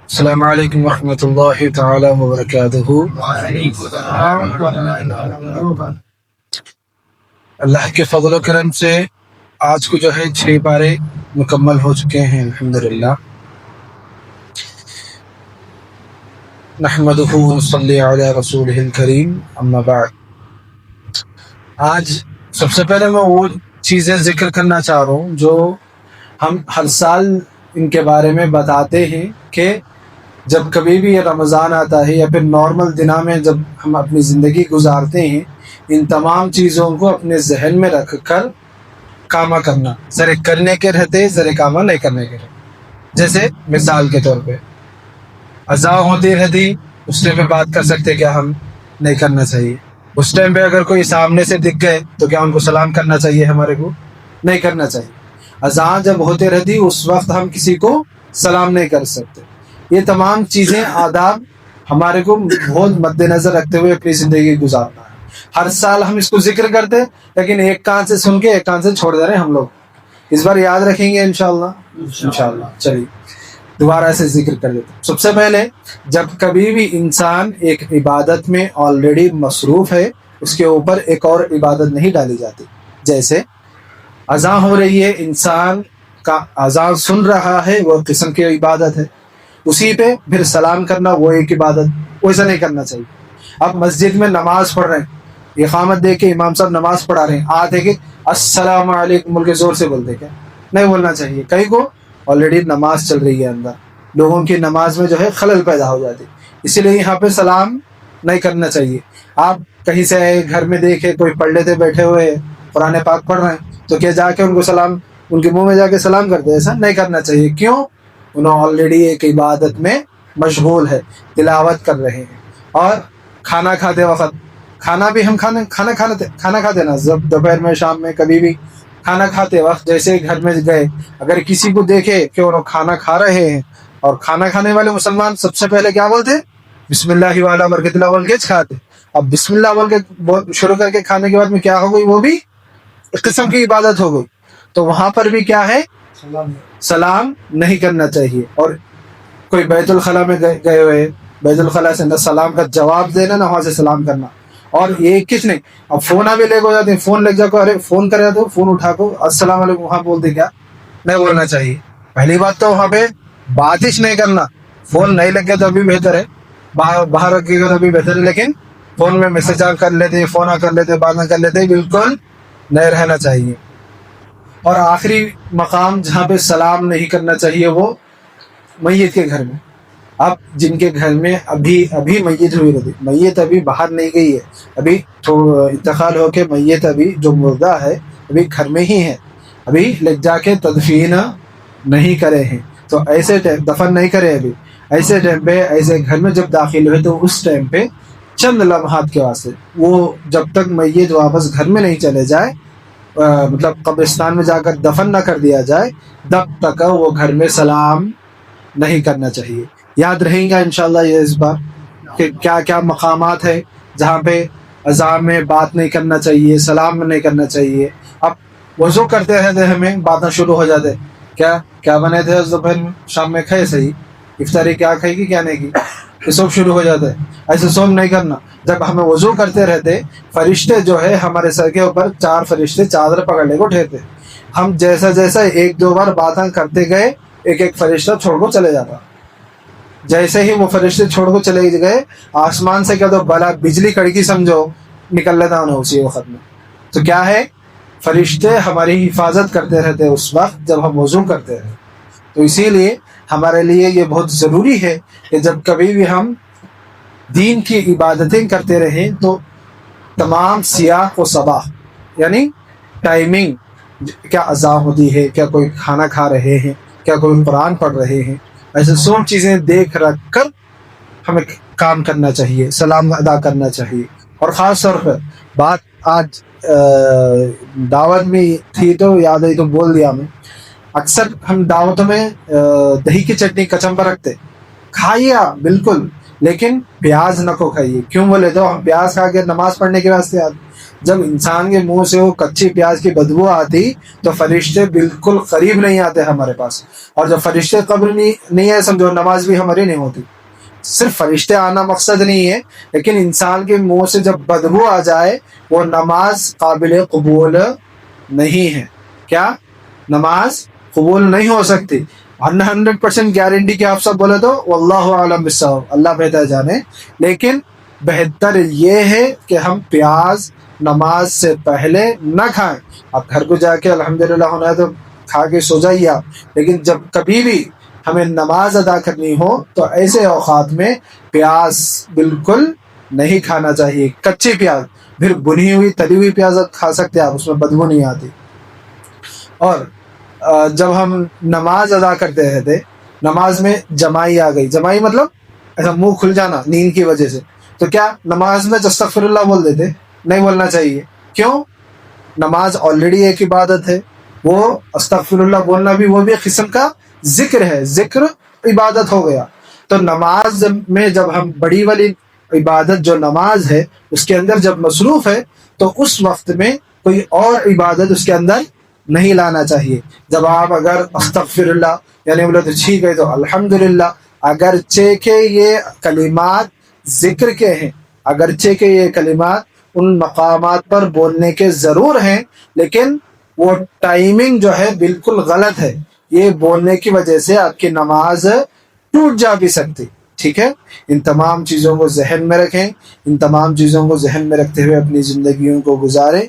السلام علیکم ورحمۃ اللہ تعالی وبرکاتہ۔ اللہ کے فضل و کرم سے آج کو جو ہے 6 پارے مکمل ہو چکے ہیں الحمدللہ۔ نحمدہ ونصلی علی رسولہ الکریم، اما بعد۔ آج سب سے پہلے میں وہ چیزیں ذکر کرنا چاہ رہا ہوں جو ہم ہر سال ان کے بارے میں بتاتے ہیں کہ جب کبھی بھی یہ رمضان آتا ہے یا پھر نارمل دنوں میں جب ہم اپنی زندگی گزارتے ہیں، ان تمام چیزوں کو اپنے ذہن میں رکھ کر کامہ کرنا، ذرے کرنے کے رہتے ذرے کامہ نہیں کرنے کے رہتے۔ جیسے مثال کے طور پہ اذان ہوتی رہتی، اس ٹائم پہ بات کر سکتے کیا ہم نہیں کرنا چاہیے۔ اس ٹائم پہ اگر کوئی سامنے سے دکھ گئے تو کیا ان کو سلام کرنا چاہیے؟ ہمارے کو نہیں کرنا چاہیے۔ اذان جب ہوتے رہتی اس وقت ہم کسی کو سلام نہیں کر سکتے۔ یہ تمام چیزیں آداب ہمارے کو بہت مد نظر رکھتے ہوئے اپنی زندگی گزارنا ہے۔ ہر سال ہم اس کو ذکر کرتے لیکن ایک کان سے سن کے ایک کان سے چھوڑ دے رہے ہیں ہم لوگ۔ اس بار یاد رکھیں گے انشاءاللہ۔ چلیے دوبارہ سے ذکر کر دیتے ہیں۔ سب سے پہلے جب کبھی بھی انسان ایک عبادت میں آلریڈی مصروف ہے، اس کے اوپر ایک اور عبادت نہیں ڈالی جاتی۔ جیسے اذان ہو رہی ہے، انسان کا اذان سن رہا ہے، وہ قسم کی عبادت ہے، اسی پہ پھر سلام کرنا وہ ایک عبادت، ویسا نہیں کرنا چاہیے۔ اب مسجد میں نماز پڑھ رہے ہیں، اقامت دے کے امام صاحب نماز پڑھا رہے ہیں، آتے کہ السلام علیکم بول کے زور سے بولتے، کیا نہیں بولنا چاہیے؟ کئی کو آلریڈی نماز چل رہی ہے، اندر لوگوں کی نماز میں جو ہے خلل پیدا ہو جاتی، اسی لیے یہاں پہ سلام نہیں کرنا چاہیے۔ آپ کہیں سے آئے، گھر میں دیکھے کوئی پڑھ لیتے بیٹھے ہوئے قرآن پاک پڑھ رہے ہیں تو کیا جا کے ان کو سلام، ان کے منہ میں جا کے سلام کرتے؟ ایسا نہیں کرنا چاہیے۔ کیوں؟ انہوں آلریڈی ایک عبادت میں مشغول ہے، تلاوت کر رہے ہیں۔ اور کھانا کھاتے وقت، کھانا بھی ہم کھانا کھاتے نا، دوپہر میں، شام میں، کبھی بھی کھانا کھاتے وقت جیسے گھر میں گئے، اگر کسی کو دیکھے کہ انہوں کھانا کھا رہے ہیں، اور کھانا کھانے والے مسلمان سب سے پہلے کیا بولتے؟ بسم اللہ والا برکت اللہ بول کے کھاتے۔ اب بسم اللہ بول کے شروع کر کے کھانے کے بعد میں کیا ہو گئی؟ وہ بھی ایک قسم کی عبادت ہو گئی۔ تو وہاں پر بھی کیا ہے؟ سلام نہیں کرنا چاہیے۔ اور کوئی بیت الخلاء میں گئے ہوئے، بیت الخلاء سے نہ سلام کا جواب دینا، نہ وہاں سے سلام کرنا۔ اور یہ کس نے اب فون بھی لے کے ہو جاتے ہیں، فون لے جا کو، ارے فون کر جاتے ہو، فون اٹھا کو السلام علیکم وہاں بولتے، کیا نہیں بولنا چاہیے؟ پہلی بات تو وہاں پہ بات ہی نہیں کرنا، فون نہیں لگے تو ابھی بہتر ہے، باہر رکھے گا تو ابھی بہتر ہے، لیکن فون میں میسج کر لیتے، فون کر لیتے، باتیں کر لیتے، بالکل نہیں رہنا چاہیے۔ اور آخری مقام جہاں پہ سلام نہیں کرنا چاہیے وہ میت کے گھر میں۔ اب جن کے گھر میں ابھی میت ہوئی رہتی، میت ابھی باہر نہیں گئی ہے، ابھی انتقال ہو کے میت ابھی جو مردہ ہے ابھی گھر میں ہی ہے، ابھی لے جا کے تدفین نہیں کرے ہیں، تو ایسے دفن نہیں کرے ابھی، ایسے ٹائم پہ ایسے گھر میں جب داخل ہوئے تو اس ٹائم پہ چند لمحات کے واسطے، وہ جب تک میت واپس گھر میں نہیں چلے جائے، مطلب قبرستان میں جا کر دفن نہ کر دیا جائے، تب تک وہ گھر میں سلام نہیں کرنا چاہیے۔ یاد رہیں گا انشاءاللہ یہ اس بار کہ کیا کیا مقامات ہے جہاں پہ اذان میں بات نہیں کرنا چاہیے، سلام نہیں کرنا چاہیے۔ اب وضو کرتے رہتے ہمیں باتیں شروع ہو جاتے، کیا بنے تھے دوپہر شام میں، کھائے صحیح، افطاری کیا کھائی کی کیا نہیں کی، یہ سب شروع ہو جاتا ہے۔ ایسے سوم نہیں کرنا۔ جب ہمیں وضو کرتے رہتے، فرشتے جو ہے ہمارے سر کے اوپر 4 فرشتے چادر پکڑنے کو ٹھہرتے، ہم جیسا جیسا 1-2 بار باتیں کرتے گئے، ایک فرشتہ چھوڑ کو چلے جاتا۔ جیسے ہی وہ فرشتے چھوڑ کو چلے گئے، آسمان سے کیا تو بلا بجلی کڑکی سمجھو نکل لیتا انہیں اسی وقت میں۔ تو کیا ہے؟ فرشتے ہماری حفاظت کرتے رہتے اس وقت جب ہم وضو کرتے ہیں۔ تو اسی لیے ہمارے لیے یہ بہت ضروری ہے کہ جب کبھی بھی ہم دین کی عبادتیں کرتے رہیں تو تمام سیاق و سباق، یعنی ٹائمنگ، کیا اذان ہوتی ہے، کیا کوئی کھانا کھا رہے ہیں، کیا کوئی قرآن پڑھ رہے ہیں، ایسے سب چیزیں دیکھ رکھ کر ہمیں کام کرنا چاہیے، سلام ادا کرنا چاہیے۔ اور خاص طور پر بات آج دعوت میں تھی تو یاد آئی تو بول دیا میں، اکثر ہم دعوتوں میں دہی کی چٹنی کچمبر رکھتے، کھائیے آپ بالکل، لیکن پیاز نہ کو کھائیے۔ کیوں بولے تو ہم پیاز کھا کے نماز پڑھنے کے واسطے آتے، جب انسان کے منہ سے وہ کچی پیاز کی بدبو آتی تو فرشتے بالکل قریب نہیں آتے ہمارے پاس، اور جب فرشتے قریب نہیں ہے سمجھو نماز بھی ہماری نہیں ہوتی۔ صرف فرشتے آنا مقصد نہیں ہے، لیکن انسان کے منہ سے جب بدبو آ جائے وہ نماز قابل قبول نہیں ہے۔ کیا نماز قبول نہیں ہو سکتی؟ 100% گارنٹی کہ آپ سب بولے تو واللہ اعلم بالصواب، اللہ بہتر جانے، لیکن بہتر یہ ہے کہ ہم پیاز نماز سے پہلے نہ کھائیں۔ آپ گھر کو جا کے الحمدللہ ہونا ہے تو کھا کے سو جائیے آپ، لیکن جب کبھی بھی ہمیں نماز ادا کرنی ہو تو ایسے اوقات میں پیاز بالکل نہیں کھانا چاہیے۔ کچی پیاز، پھر بنی ہوئی تلی ہوئی پیاز کھا سکتے ہیں آپ، اس میں بدبو نہیں آتی۔ اور جب ہم نماز ادا کرتے رہتے، نماز میں جمائی آ گئی، جمائی مطلب ایسا منہ کھل جانا نیند کی وجہ سے، تو کیا نماز میں استغفر اللہ بول دیتے؟ نہیں بولنا چاہیے۔ کیوں؟ نماز آلریڈی ایک عبادت ہے، وہ استغفر اللہ بولنا بھی وہ بھی ایک قسم کا ذکر ہے، ذکر عبادت ہو گیا۔ تو نماز میں جب ہم بڑی والی عبادت جو نماز ہے اس کے اندر جب مصروف ہے تو اس وقت میں کوئی اور عبادت اس کے اندر نہیں لانا چاہیے۔ جب آپ اگر استغفر اللہ یعنی بولے تو ٹھیک ہے، تو الحمدللہ، اگرچہ کہ یہ کلمات ذکر کے ہیں، اگرچہ کہ یہ کلمات ان مقامات پر بولنے کے ضرور ہیں، لیکن وہ ٹائمنگ جو ہے بالکل غلط ہے، یہ بولنے کی وجہ سے آپ کی نماز ٹوٹ جا بھی سکتی۔ ٹھیک ہے، ان تمام چیزوں کو ذہن میں رکھیں، ان تمام چیزوں کو ذہن میں رکھتے ہوئے اپنی زندگیوں کو گزاریں۔